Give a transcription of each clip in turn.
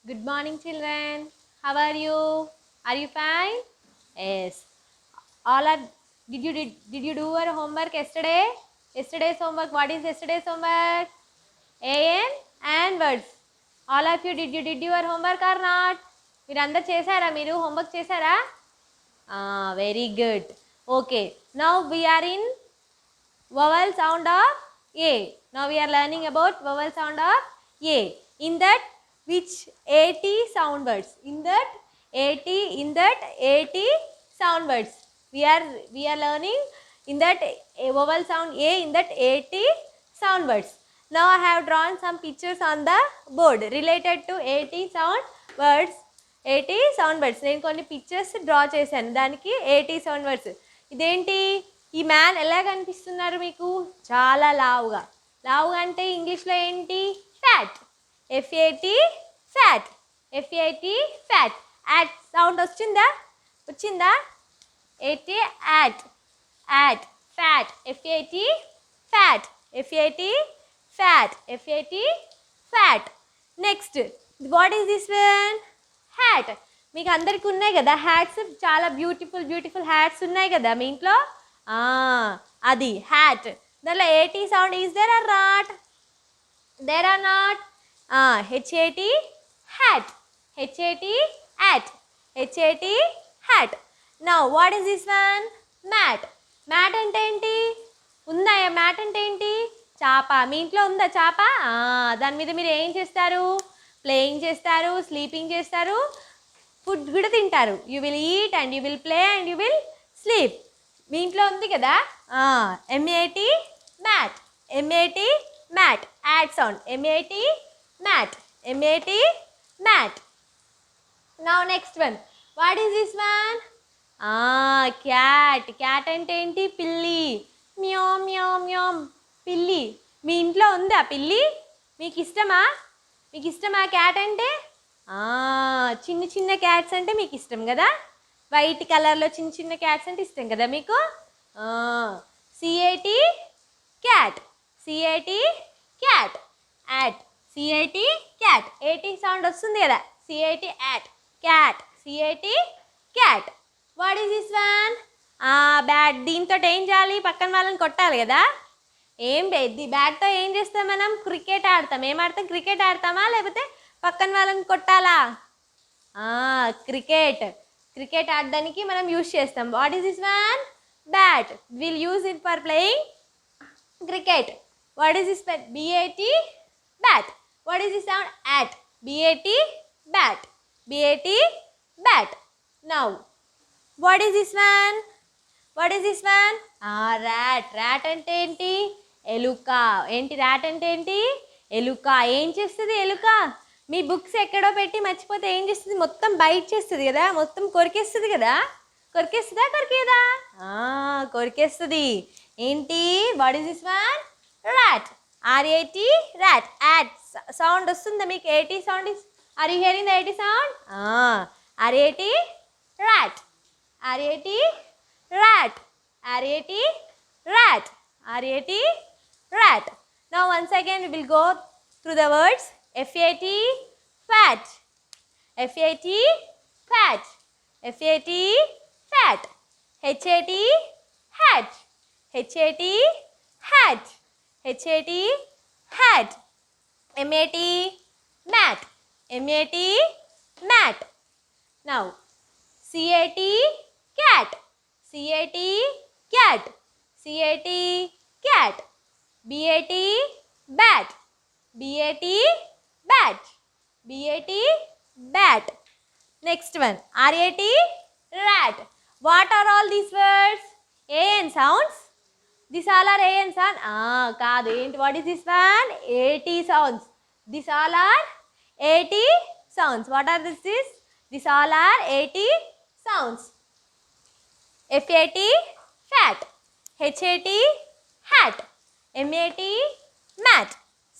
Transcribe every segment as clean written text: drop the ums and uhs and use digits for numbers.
Good morning, children. How are you? Are you fine? Yes. All are. Did you do your homework yesterday? Yesterday's homework. What is yesterday's homework? AN and words. All of you did your homework or not? మీరు అందరు చేశారా? మీరు homework చేశారా? Very good. Okay. Now we are in vowel sound of A. Now we are learning about vowel sound of A. In that which AT sound words. In that AT sound words. We are learning in that vowel sound A in that AT sound words. Now I have drawn some pictures on the board related to AT sound words. AT sound words. నేను కొన్ని pictures draw చేశాను దానికి AT sound words. ఇదేంటి ఈ man ఎలా కనిపిస్తున్నారు మీకు? చాలా లావుగా. లావుగా అంటే ఇంగ్లీష్లో ఏంటి? Fat. FAT fat. FAT fat. At sound వచ్చిందా? AT at. Fat. FAT fat. FAT fat. FAT fat. Next what is this one? Hat. మీకు అందరికీ ఉన్నాయి కదా హ్యాట్స్, చాలా బ్యూటిఫుల్ హ్యాట్స్ ఉన్నాయి కదా మీ ఇంట్లో. అది హ్యాట్. దాంట్లో AT sound is there or not? There or not. HAT hat. HAT hat. HAT hat. Now what is this one? Mat. Mat అంటే ఏంటి? ఉందా? మ్యాట్ అంటే ఏంటి? చాప. మీ ఇంట్లో ఉందా చాప? దాని మీద మీరు ఏం చేస్తారు? ప్లేయింగ్ చేస్తారు, స్లీపింగ్ చేస్తారు, ఫుడ్ కూడా తింటారు. You will eat and you will play and you will sleep. మీ ఇంట్లో ఉంది కదా. MAT mat. MAT mat. Add sound. MAT mat. MAT mat. Now next one. What is this one? Cat. Cat అంటే ఏంటి? పిల్లి. మ్యో మ్యో మ్యోమ్. పిల్లి. మీ ఇంట్లో ఉందా పిల్లి? మీకు ఇష్టమా క్యాట్ అంటే? చిన్న క్యాట్స్ అంటే మీకు ఇష్టం కదా. వైట్ కలర్లో చిన్న క్యాట్స్ అంటే ఇష్టం కదా మీకు. CAT cat. CAT cat. At. CAT cat. AT sound వస్తుంది కదా. CAT at. Cat. CAT cat. What is this one? Bat. దీంతో ఏం చేయాలి? పక్కన వాళ్ళని కొట్టాలి కదా. బ్యాట్తో ఏం చేస్తాం మనం? క్రికెట్ ఆడతాం. ఏం ఆడతాం? క్రికెట్ ఆడతామా లేకపోతే పక్కన వాళ్ళని కొట్టాలా? క్రికెట్ ఆడడానికి మనం యూజ్ చేస్తాం. What is this one? Bat. Will use it for playing cricket. What is this BAT bat. What is this sound? At. BAT bat. BAT bat. Now what is this one? Rat. Rat అంటే ఏంటి? ఎలుక. ఏంటి rat అంటే ఏంటి? ఎలుక. ఏం చేస్తుంది ఎలుక? మీ బుక్స్ ఎక్కడో పెట్టి మర్చిపోతే ఏం చేస్తుంది? మొత్తం బైట్ చేస్తుంది కదా, మొత్తం కొరికేస్తుంది కదా. కొరికేస్తుందా కొరికేదా? కొరికేస్తుంది. ఏంటి? What is this one? Rat. RAT rat. At sound వస్తుందా మీకు? AT sound is. Are you hearing the AT sound? RAT rat. RAT rat. RAT rat. RAT rat. Now once again we will go through the words. FAT fat. FAT fat. FAT fat. HAT hat. HAT hat. HAT hat. MAT mat. MAT mat. Now CAT cat. CAT cat. CAT cat. BAT bat. BAT bat. BAT bat. Next one. RAT rat. What are all these words? AN sounds. These all are AN sounds. Kaadu. What is this one? AT sounds. These all are AT sounds. What are this? These all are AT sounds. FAT fat. HAT hat. MAT mat.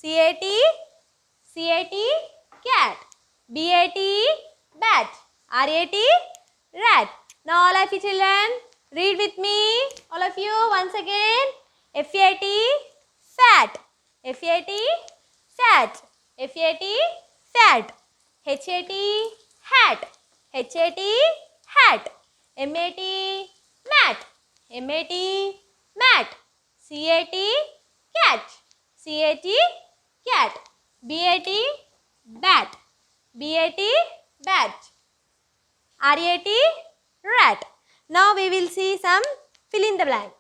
CAT cat. BAT bat. RAT rat. Now all of you children read with me. All of you once again. FAT fat. FAT fat. FAT fat. H-A-T, hat. H-A-T, hat. M-A-T, mat. M-A-T, mat. C-A-T, cat. C-A-T, cat. B-A-T, bat. B-A-T, bat. R-A-T, rat. Now we will see some fill in the blank.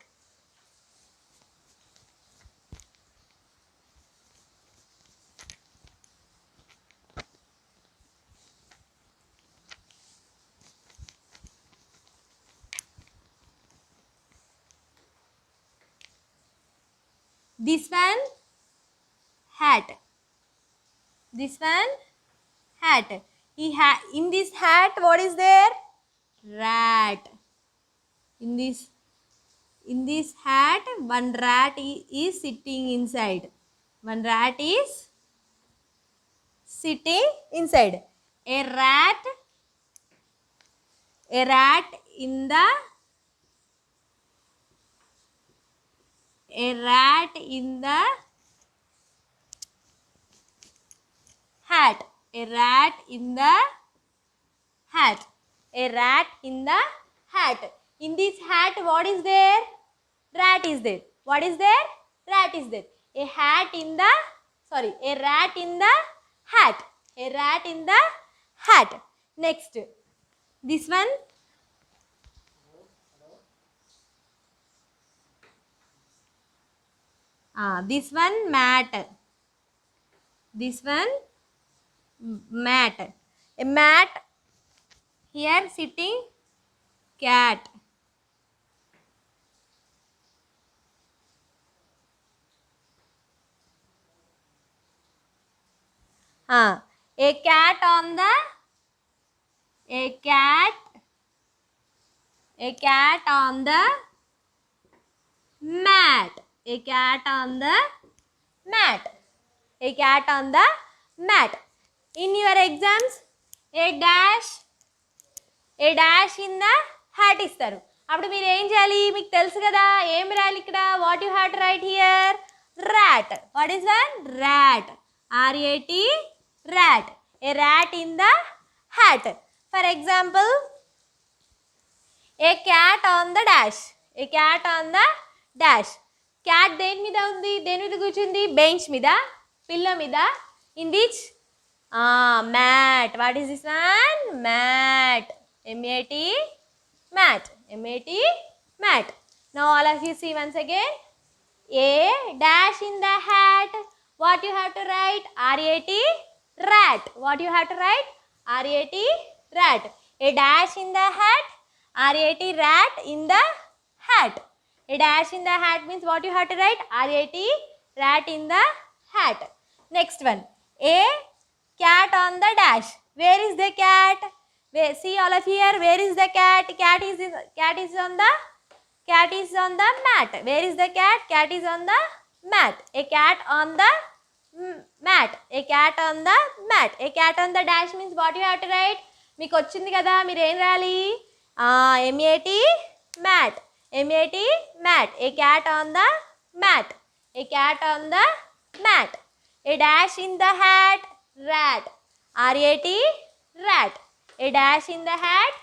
This one, hat. This one, hat. In this hat, what is there? Rat. In this hat, one rat is sitting inside. One rat is sitting inside. A rat in the hat. A rat in the hat. A rat in the hat. In this hat, what is there? Rat is there. What is there? Rat is there. A rat in the hat. A rat in the hat. Next, this one. This one, mat. This one, mat. A mat, here sitting cat. A cat on the mat. A cat on the mat. A cat on the mat. In your exams, a dash in the hat ఇస్తారు. అప్పుడు మీరు ఏం చేయాలి? మీకు తెలుసు కదా, ఏం రాయాలి ఇక్కడ? What you have to write here? rat. What is that? Rat. R-A-T, rat. A rat in the hat. For example, a cat on the dash. A cat on the dash. Cat దేని మీద ఉంది? దేని మీద కూర్చుంది? Bench మీద, పిల్ల మీద. In which? Mat. What is this one? Mat. M-A-T, mat. M-A-T, mat. Now all of you see once again. A dash in the hat. What you have to write? R-A-T, rat. What you have to write? R-A-T, rat. A dash in the hat. R-A-T, rat in the hat. A dash in the hat means what you have to write? R-A-T, rat in the hat. Next one. A cat on the dash. Where is the cat? See all of here. Where is the cat? Cat is on the mat. Where is the cat? Cat is on the mat. A cat on the mat. A cat on the mat. A cat on the dash means what you have to write? మీకు వచ్చింది కదా, మీరు ఏం రాయాలి? M-A-T, mat. M-A-T, mat. A cat on the mat. A cat on the mat. A dash in the hat. Rat. R-A-T, rat. A dash in the hat.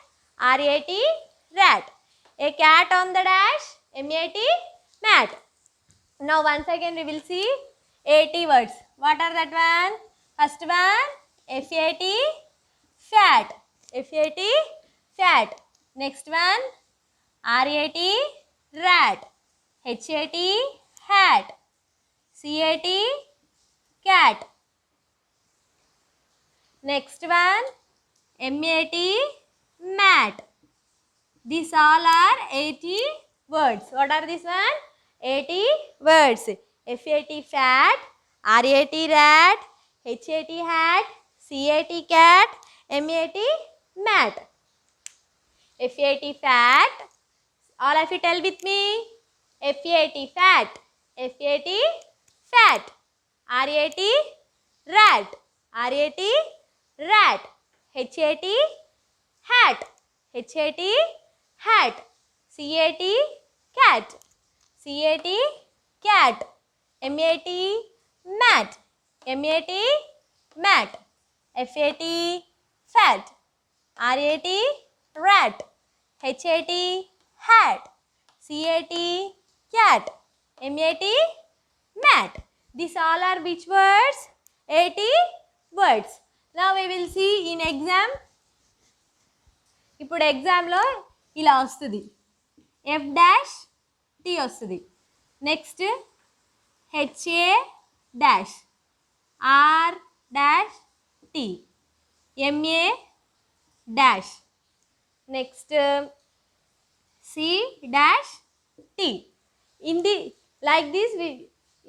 R-A-T, rat. A cat on the dash. M-A-T, mat. Now once again we will see 80 words. What are that one? First one, F-A-T, fat. F-A-T, fat. Next one, R-A-T, rat. H-A-T, hat. C-A-T, cat. Next one, M-A-T, mat. These all are 80 words. What are these one? 80 words. F-A-T, fat. R-A-T, rat. H-A-T, hat. C-A-T, cat. M-A-T, mat. F-A-T, fat. All of you tell with me. F-A-T, fat. F-A-T, fat. R-A-T, rat. R-A-T, rat. H-A-T, hat. H-A-T, hat. C-A-T, cat. C-A-T, cat. M-A-T, mat. M-A-T, mat. F-A-T, fat. R-A-T, rat. H-A-T, hat. C-A-T, cat. M-A-T, mat. These all are which words? A-T words. Now we will see in exam. ఇప్పుడు ఎగ్జామ్లో ఇలా వస్తుంది, F dash T వస్తుంది. Next HA dash, R dash T, MA dash, next C dash T. In the like this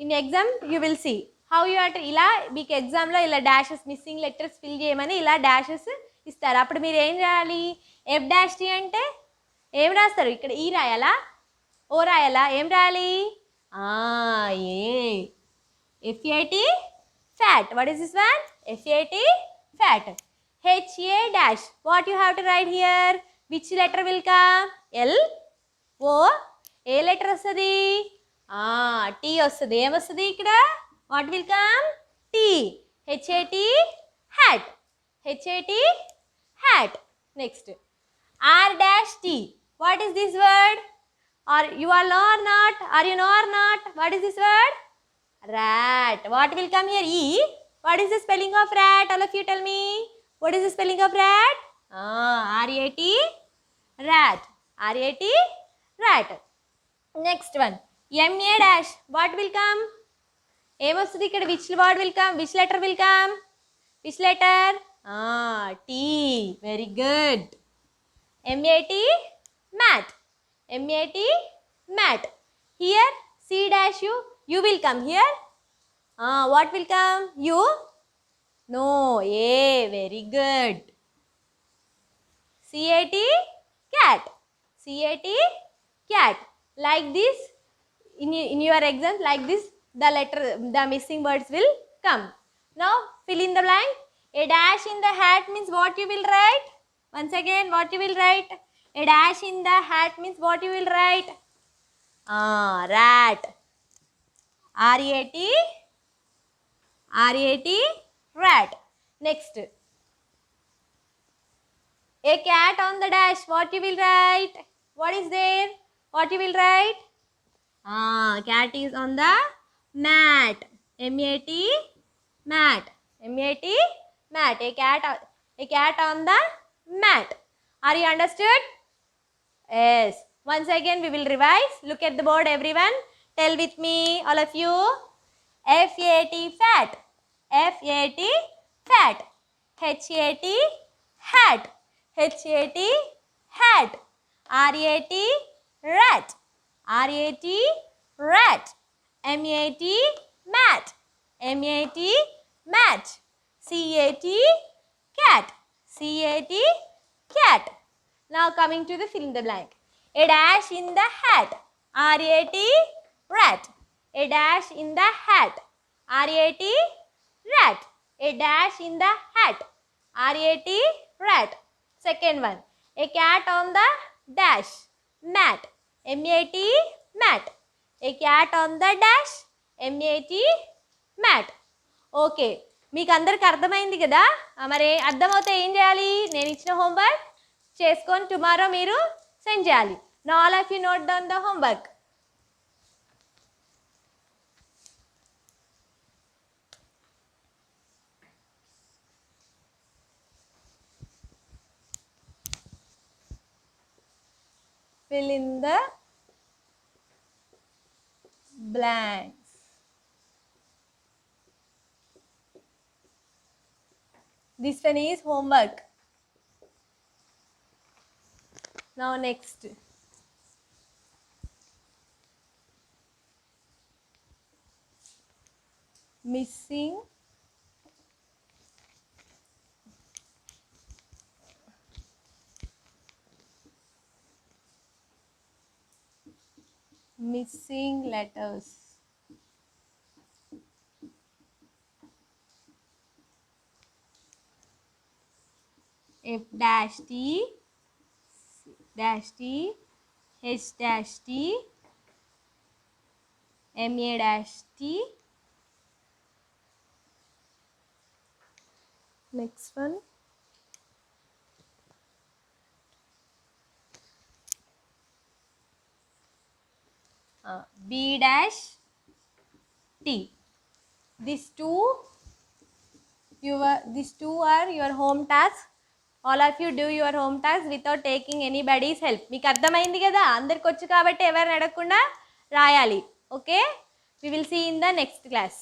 in exam you will see how you are. ఇలా మీకు ఎగ్జామ్లో ఇలా dashes missing letters fill చేయమని ఇలా dashes ఇస్తారు. అప్పుడు మీరు ఏం చేయాలి? ఎఫ్ డాష్ టీ అంటే ఏం రాస్తారు? ఇక్కడ ఈ రాయాలా, ఓ రాయాలా, ఏం రాయాలి? A. F A T fat. What is this one? F A T fat. H A dash. What you have to write here? Which letter will come? L O. ఏ లెటర్ వస్తుంది? టీ వస్తుంది. ఏమొస్తుంది ఇక్కడ? What will come? T. H A T hat. H A T hat. Next R dash T. What is this word? Or you are know or not? Are you know or not? What is this word? Rat. What will come here? E. What is the spelling of rat? All of you tell me. What is the spelling of rat? R-A-T. Rat. R-A-T. Rat. Next one. M-A dash. What will come? ఏమొస్తుంది ఇక్కడ? which word will come? Which letter will come? Which letter? T. Very good. M-A-T, mat. M-A-T, mat. Here, C dash U, U will come here. What will come? U? No, A. Very good. C-A-T, cat. C-A-T, cat. Like this, in your exams, like this, the missing words will come. Now, fill in the blank. A dash in the hat means what you will write? Once again, what you will write? A dash in the hat means what you will write? Rat. R-A-T. R-A-T. Rat. Next. A cat on the dash. What you will write? What is there? What you will write? Cat is on the mat. M-A-T. Mat. M-A-T. Mat. A cat on the mat. Are you understood? Yes. Once again we will revise. Look at the board everyone. Tell with me all of you. F-A-T fat. F-A-T fat. H-A-T hat. H-A-T hat. R-A-T rat. R-A-T rat. M-A-T mat. M-A-T mat. C-A-T cat. C-A-T cat. Now coming to the fill in the blank. A dash in the hat. R-A-T rat. A dash in the hat. R-A-T rat. A dash in the hat. R-A-T rat. Second one. A cat on the dash. Mat. M-A-T mat. A cat on the dash. M-A-T mat. Okay. మీకు అందరికి అర్థమైంది కదా? మరి అర్థమవుతే ఏం చేయాలి? నేను ఇచ్చిన homework చేసుకొని టుమారో మీరు సెండ్ చేయాలి. Now all of you note down the homework. Fill in the blanks. This one is homework. Now next. Missing letters. F dash T, dash T, H dash T, M-A dash T, Next one. B dash T. These two are your home tasks. All of you do your home tasks without taking anybody's help. మీకు అర్థమైంది కదా, అందరికి వచ్చు కాబట్టి ఎవరిని అడగకుండా రాయాలి. Okay, we will see in the next class.